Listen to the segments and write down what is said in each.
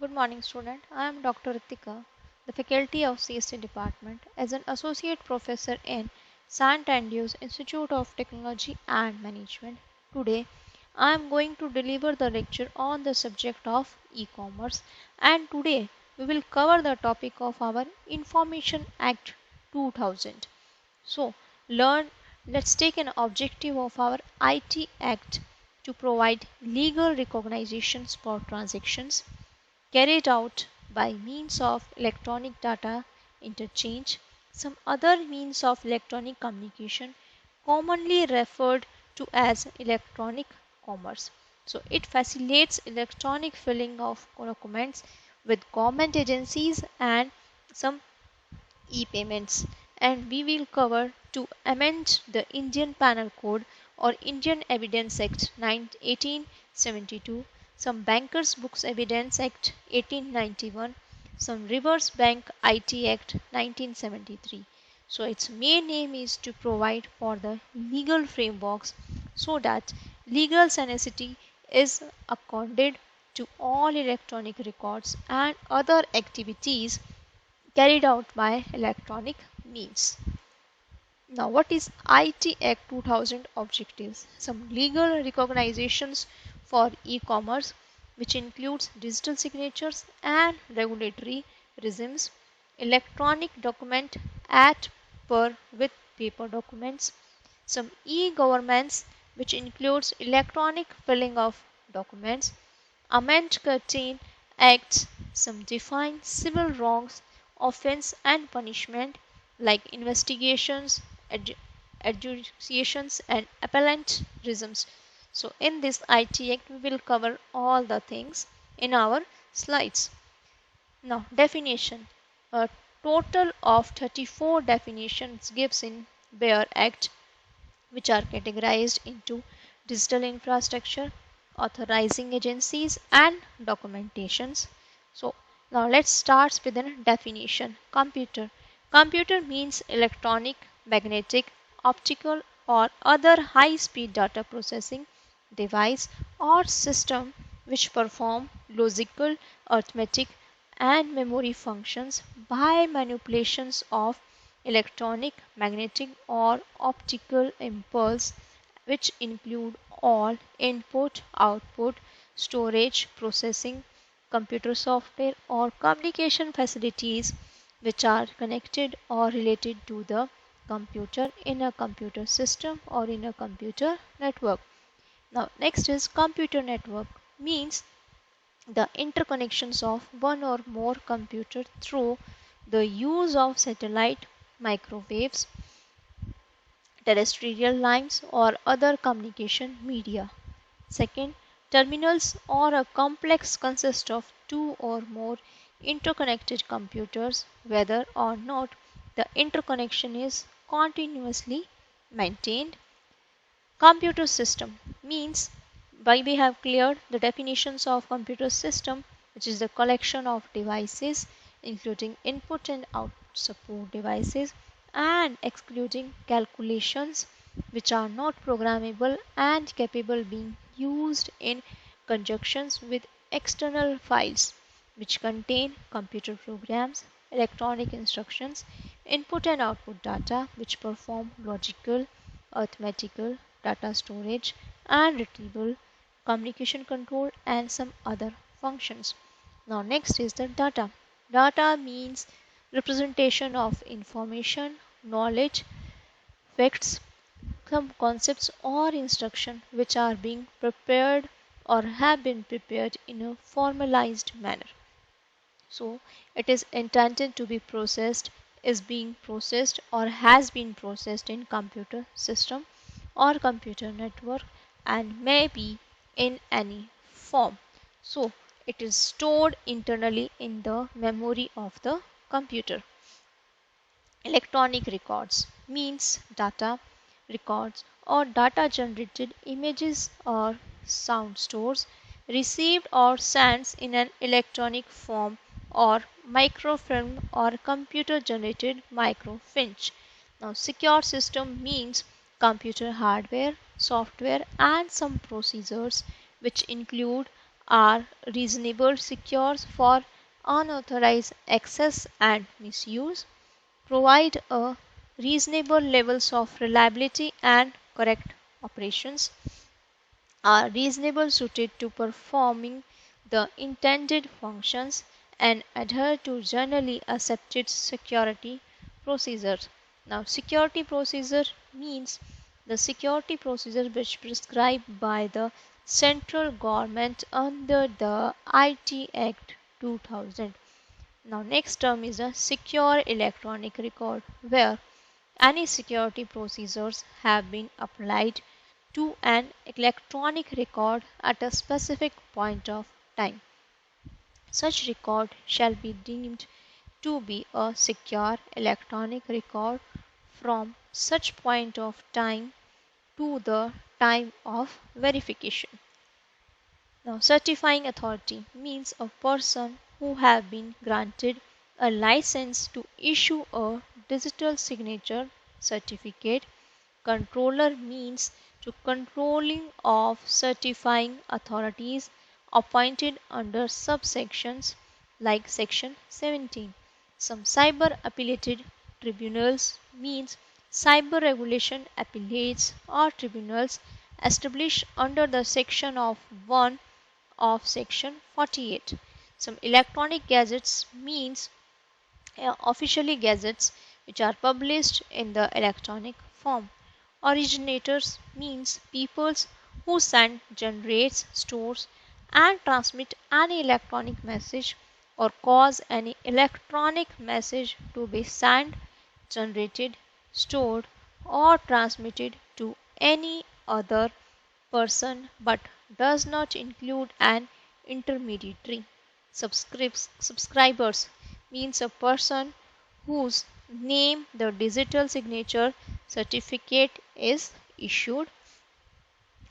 Good morning, student. I am Dr. Ritika, the faculty of CST department as an associate professor in Sant Andrews Institute of Technology and Management. Today, I am going to deliver the lecture on the subject of e-commerce, and today we will cover the topic of our Information Act 2000. So, learn let's take an objective of our IT Act to provide legal recognitions for transactions carried out by means of electronic data interchange, some other means of electronic communication commonly referred to as electronic commerce. So it facilitates electronic filling of documents with government agencies and some e-payments, and we will cover to amend the Indian Penal Code or Indian Evidence Act 1872, some Bankers Books Evidence Act 1891, some Reverse Bank IT Act 1973. So its main aim is to provide for the legal frameworks so that legal sanity is accorded to all electronic records and other activities carried out by electronic means. Now, what is IT Act 2000 objectives? Some legal recognitions for e-commerce, which includes digital signatures and regulatory regimes, electronic document at par with paper documents, some e-governments, which includes electronic filling of documents, amend certain acts, some define civil wrongs, offense and punishment like investigations, adjudications and appellate regimes. So in this IT Act we will cover all the things in our slides. Now definition. A total of 34 definitions gives in Bare Act, which are categorized into digital infrastructure, authorizing agencies and documentations. So now let's start with a definition. Computer. Computer means electronic, magnetic, optical or other high speed data processing device or system which perform logical, arithmetic and memory functions by manipulations of electronic, magnetic or optical impulse, which include all input, output, storage, processing, computer software or communication facilities which are connected or related to the computer in a computer system or in a computer network. Now next is computer network, means the interconnections of one or more computers through the use of satellite, microwaves, terrestrial lines or other communication media. Second, terminals or a complex consists of two or more interconnected computers whether or not the interconnection is continuously maintained. Computer system means by we have cleared the definitions of computer system, which is the collection of devices including input and output support devices and excluding calculations which are not programmable and capable being used in conjunctions with external files which contain computer programs, electronic instructions, input and output data which perform logical, arithmetical, data storage and retrieval, communication control and some other functions. Now next is the data. Data means representation of information, knowledge, facts, some concepts or instruction which are being prepared or have been prepared in a formalized manner. So it is intended to be processed, is being processed or has been processed in computer system or computer network and may be in any form. So it is stored internally in the memory of the computer. Electronic records means data, records or data generated images or sound stores received or sent in an electronic form or microfilm or computer generated microfilm. Now secure system means computer hardware, software and some procedures which include are reasonable, secure for unauthorized access and misuse, provide a reasonable levels of reliability and correct operations, are reasonable suited to performing the intended functions, and adhere to generally accepted security procedures. Now, security procedure means the security procedure which prescribed by the central government under the IT Act 2000. Now, next term is a secure electronic record, where any security procedures have been applied to an electronic record at a specific point of time. Such record shall be deemed to be a secure electronic record from such point of time to the time of verification. Now, certifying authority means a person who have been granted a license to issue a digital signature certificate. Controller means to controlling of certifying authorities appointed under subsections like section 17. Some cyber appellated tribunals means cyber regulation appellates or tribunals established under the section of 1 of section 48. Some electronic gazettes means officially gazettes which are published in the electronic form. Originators means peoples who send, generates, stores and transmit any electronic message or cause any electronic message to be sent, generated, stored or transmitted to any other person but does not include an intermediary. Subscribers means a person whose name the digital signature certificate is issued.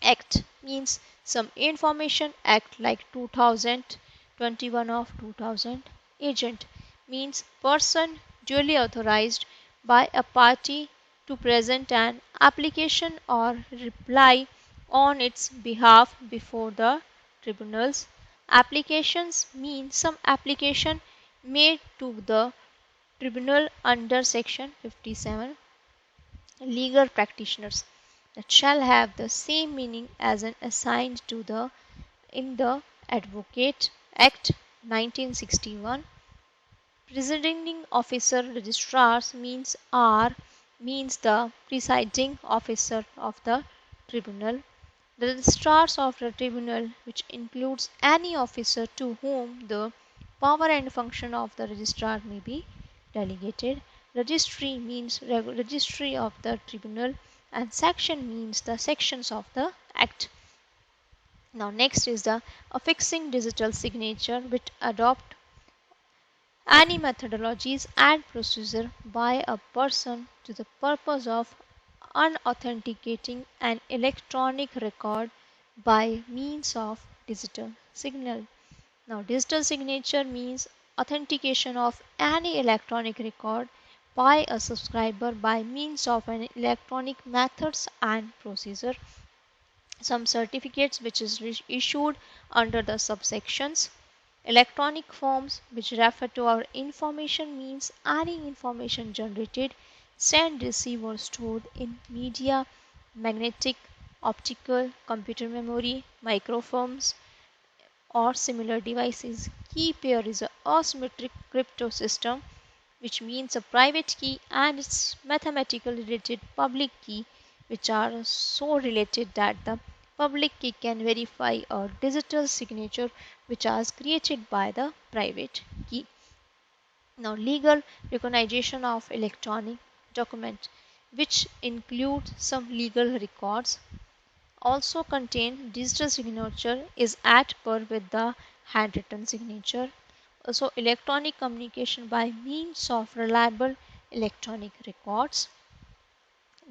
Act means some information act like 2021 of 2000. Agent means person duly authorized by a party to present an application or reply on its behalf before the tribunals. Applications mean some application made to the tribunal under section 57. Legal practitioners that shall have the same meaning as an assigned to the in the Advocate Act 1961. Presiding officer registrars means the presiding officer of the tribunal. The registrars of the tribunal, which includes any officer to whom the power and function of the registrar may be delegated. Registry means registry of the tribunal, and section means the sections of the act. Now, next is the affixing digital signature, which adopt any methodologies and procedure by a person to the purpose of unauthenticating an electronic record by means of digital signal. Now, digital signature means authentication of any electronic record by a subscriber by means of an electronic methods and procedure. Some certificates which is issued under the subsections. Electronic forms which refer to our information means any information generated, sent, received or stored in media, magnetic, optical, computer memory, microfilms or similar devices. Key pair is a asymmetric crypto system, which means a private key and its mathematically related public key, which are so related that the public key can verify a digital signature which was created by the private key. Now, legal recognition of electronic document, which include some legal records, also contain digital signature is at par with the handwritten signature. Also, electronic communication by means of reliable electronic records.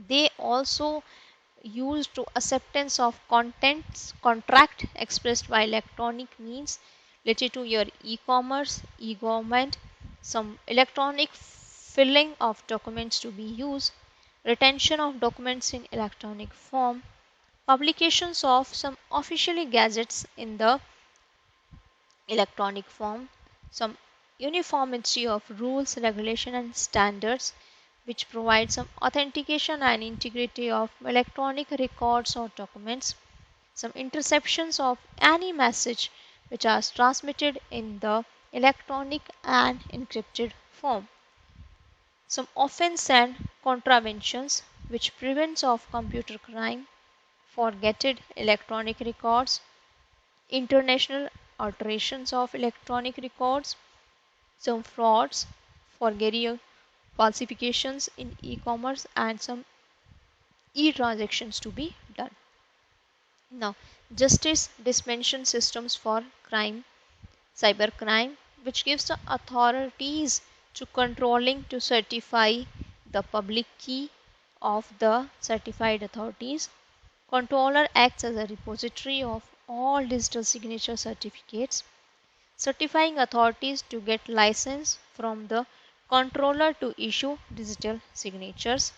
They also used to acceptance of contents contract expressed by electronic means related to your e-commerce, e-government, some electronic filling of documents to be used, retention of documents in electronic form, publications of some officially gazettes in the electronic form, some uniformity of rules, regulation and standards which provide some authentication and integrity of electronic records or documents, some interceptions of any message which are transmitted in the electronic and encrypted form, some offense and contraventions which prevents of computer crime, forgetted electronic records, international alterations of electronic records, some frauds, forgery, falsifications in e-commerce and some e-transactions to be done. Now, justice dispensation systems for crime, cybercrime, which gives the authorities to controlling to certify the public key of the certified authorities. Controller acts as a repository of all digital signature certificates, certifying authorities to get license from the controller to issue digital signatures.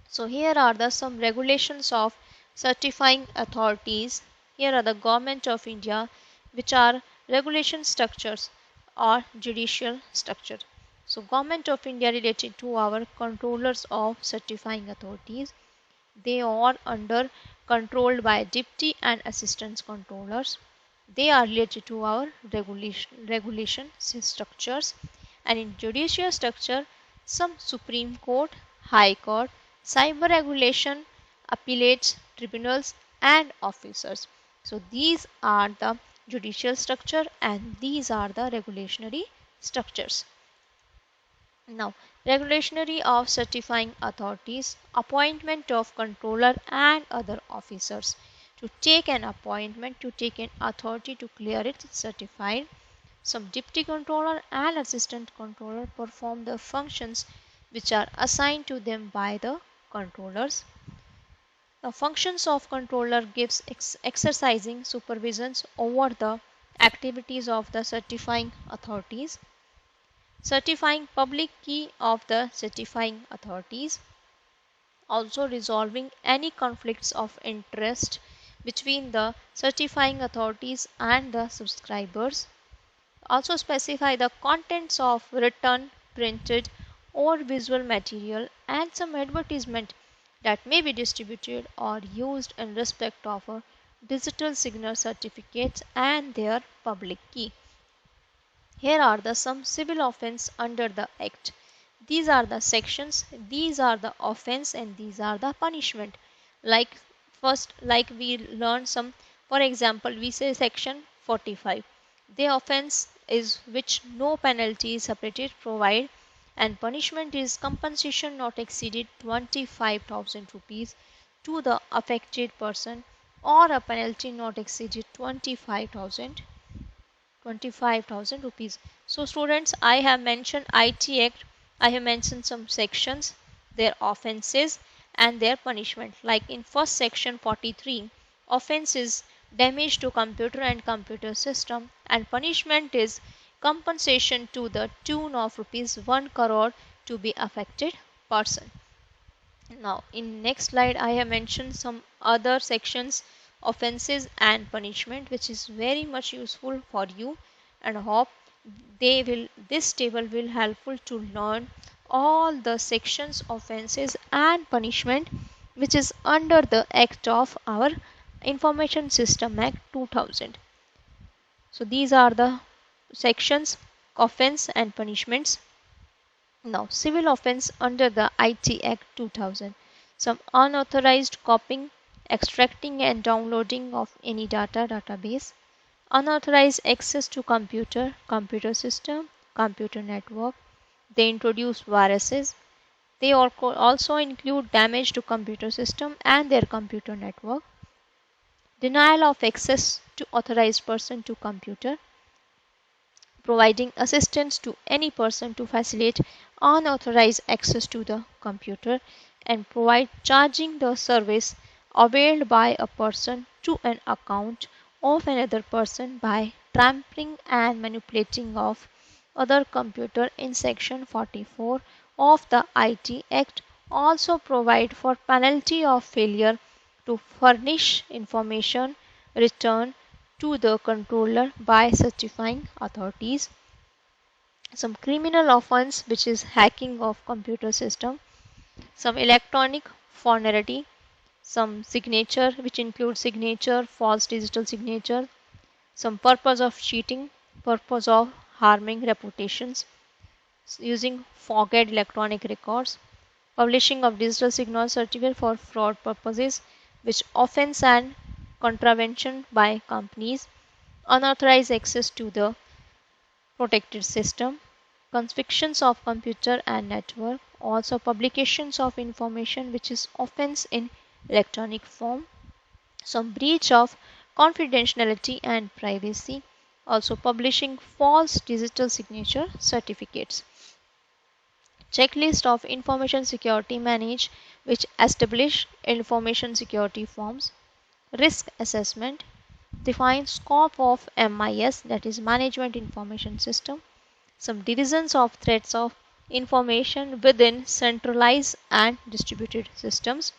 So here are the some regulations of certifying authorities. Here are the Government of India, which are regulation structures or judicial structure. So Government of India related to our controllers of certifying authorities. They are under controlled by deputy and assistant controllers. They are related to our regulation structures. And in judicial structure, some Supreme Court, High Court, cyber regulation, appellates, tribunals and officers. So these are the judicial structure and these are the regulatory structures. Now, regulatory of certifying authorities, appointment of controller and other officers. To take an appointment, to take an authority to clear it certified. Some deputy controller and assistant controller perform the functions which are assigned to them by the controllers. The functions of controller gives exercising supervisions over the activities of the certifying authorities, certifying public key of the certifying authorities, also resolving any conflicts of interest between the certifying authorities and the subscribers, also specify the contents of written, printed or visual material and some advertisement that may be distributed or used in respect of a digital signature certificates and their public key. Here are the some civil offence under the act. These are the sections, these are the offence and these are the punishment. Like first, like we learn some, for example, we say section 45. The offence is which no penalty is separated provide and punishment is compensation not exceeded 25,000 rupees to the affected person or a penalty not exceeded 25,000 rupees. So students, I have mentioned IT Act, I have mentioned some sections, their offences and their punishment. Like in first section 43, offence is damage to computer and computer system and punishment is compensation to the tune of rupees 1 crore to be affected person. Now in next slide I have mentioned some other sections, offences and punishment, which is very much useful for you and hope this table will helpful to learn all the sections, offences and punishment which is under the act of our Information System Act 2000. So these are the sections, offence and punishments. Now, civil offence under the IT Act 2000. Some unauthorized copying, extracting and downloading of any database, unauthorized access to computer system, computer network. They introduce viruses. They also include damage to computer system and their computer network. Denial of access to authorized person to computer, providing assistance to any person to facilitate unauthorized access to the computer and provide charging the service availed by a person to an account of another person by tampering and manipulating of other computer in section 44 of the IT Act. Also provide for penalty of failure to furnish information return to the controller by certifying authorities. Some criminal offense, which is hacking of computer system. Some electronic forgery, some signature, which includes signature, false digital signature, some purpose of cheating, purpose of harming reputations, using forged electronic records, publishing of digital signal certificate for fraud purposes, which offense and contravention by companies, unauthorized access to the protected system, convictions of computer and network, also publications of information which is offense in electronic form, some breach of confidentiality and privacy, also publishing false digital signature certificates. Checklist of information security manage which establish information security forms, risk assessment, define scope of MIS, that is management information system, some divisions of threats of information within centralized and distributed systems.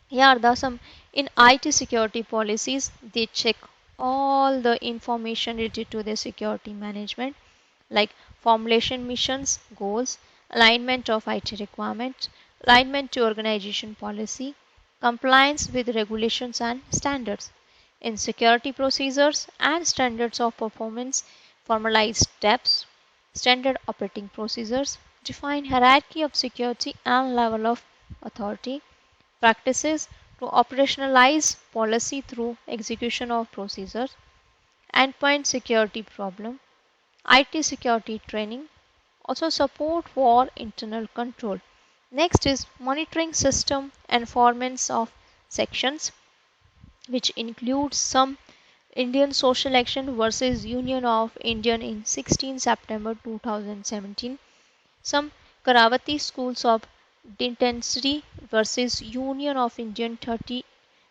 Here are the some in IT security policies. They check all the information related to the security management, like formulation missions, goals, alignment of IT requirements, alignment to organization policy, compliance with regulations and standards. In security procedures and standards of performance, formalize steps, standard operating procedures, define hierarchy of security and level of authority, practices to operationalize policy through execution of procedures, endpoint security problem, IT security training, also support for internal control. Next is monitoring system enforcement of sections, which includes some Indian Social Action versus Union of India in 16 September 2017, some Karavati schools of Intensity versus Union of Indian 30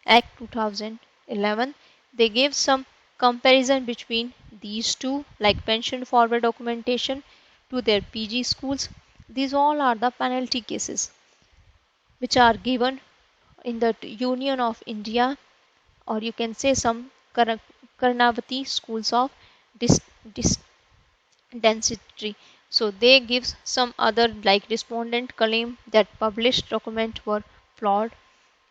Act 2011. They give some comparison between these two, like pension forward documentation to their PG schools. These all are the penalty cases which are given in the Union of India, or you can say some Karnavati schools of dis, dis, density. So they give some other, like respondent claim that published document were flawed,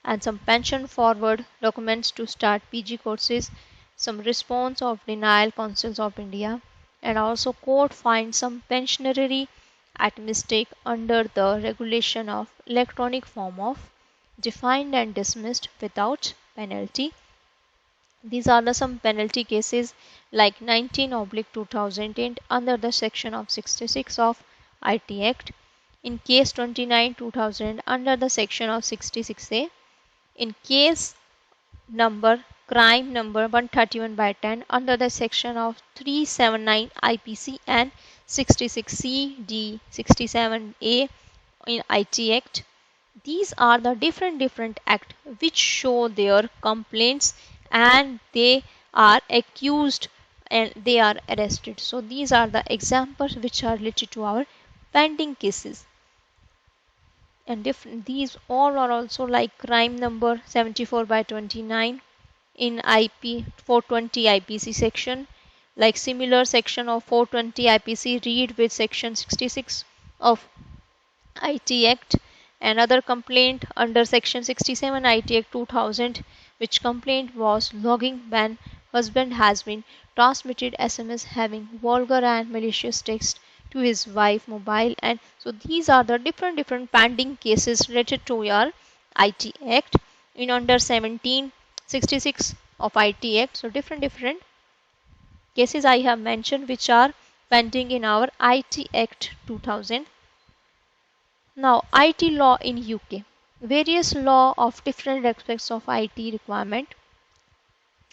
and some pension forward documents to start PG courses, some response of denial councils of India, and also court finds some pensionary at mistake under the regulation of electronic form of defined and dismissed without penalty. These are the some penalty cases like 19/2008 under the section of 66 of IT Act, in case 29/2000 under the section of 66A, in case number crime number 131/10 under the section of 379 IPC and 66C D 67A in IT Act. These are the different act which show their complaints and they are accused and they are arrested. So these are the examples which are related to our pending cases. And these all are also like crime number 74/29 in IP 420 IPC section, like similar section of 420 IPC read with section 66 of IT Act. Another complaint under section 67 IT Act 2000, which complaint was logging when husband has been transmitted SMS having vulgar and malicious text to his wife mobile. And so these are the different pending cases related to your IT Act in under 1766 of IT Act. So different cases I have mentioned which are pending in our IT Act 2000. Now, IT law in UK. Various law of different aspects of IT requirement.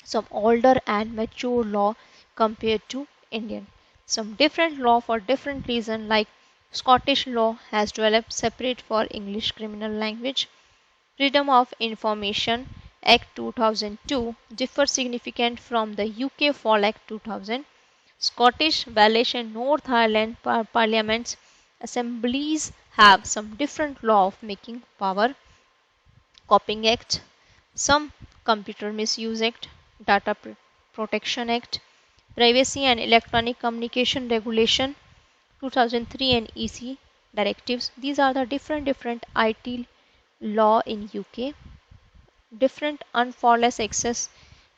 Some older and mature law compared to Indian. Some different law for different reason, like Scottish law has developed separate for English criminal language. Freedom of Information Act 2002 differs significant from the UK Fall Act 2000. Scottish, Welsh and North Ireland parliaments assemblies have some different law of making power. Copying Act, some Computer Misuse Act, Data Protection Act, Privacy and Electronic Communication Regulation 2003 and EC directives. These are the different IT law in UK. Different unlawful access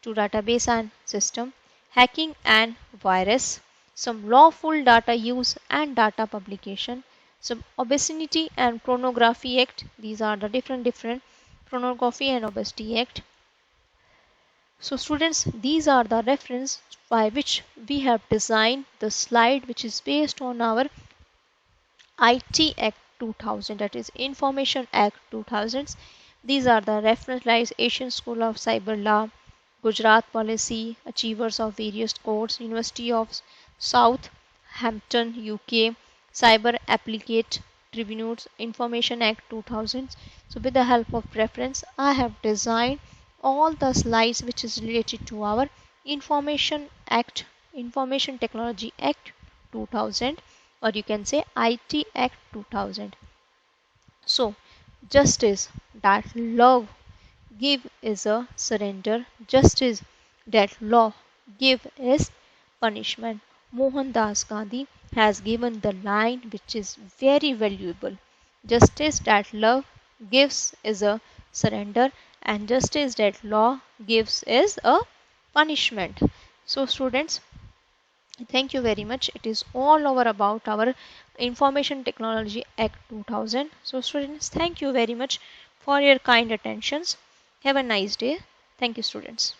to database and system, hacking and virus, some lawful data use and data publication, some Obesity and Pornography Act. These are the different Pornography and Obesity Act. So students, these are the reference by which we have designed the slide which is based on our IT Act 2000, that is Information Act 2000. These are the reference like Asian School of Cyber Law, Gujarat Policy, Achievers of Various Courts, University of Southampton, UK, Cyber Applicate Tribunals, Information Act 2000. So with the help of reference, I have designed all the slides which is related to our Information Act, Information Technology Act 2000, or you can say IT Act 2000. So justice that love give is a surrender. Justice that law give is punishment. Mohandas Gandhi has given the line which is very valuable. Justice that love gives is a surrender, and justice that law gives is a punishment. So students, thank you very much. It is all over about our Information Technology Act 2000. So students, thank you very much for your kind attentions. Have a nice day. Thank you students.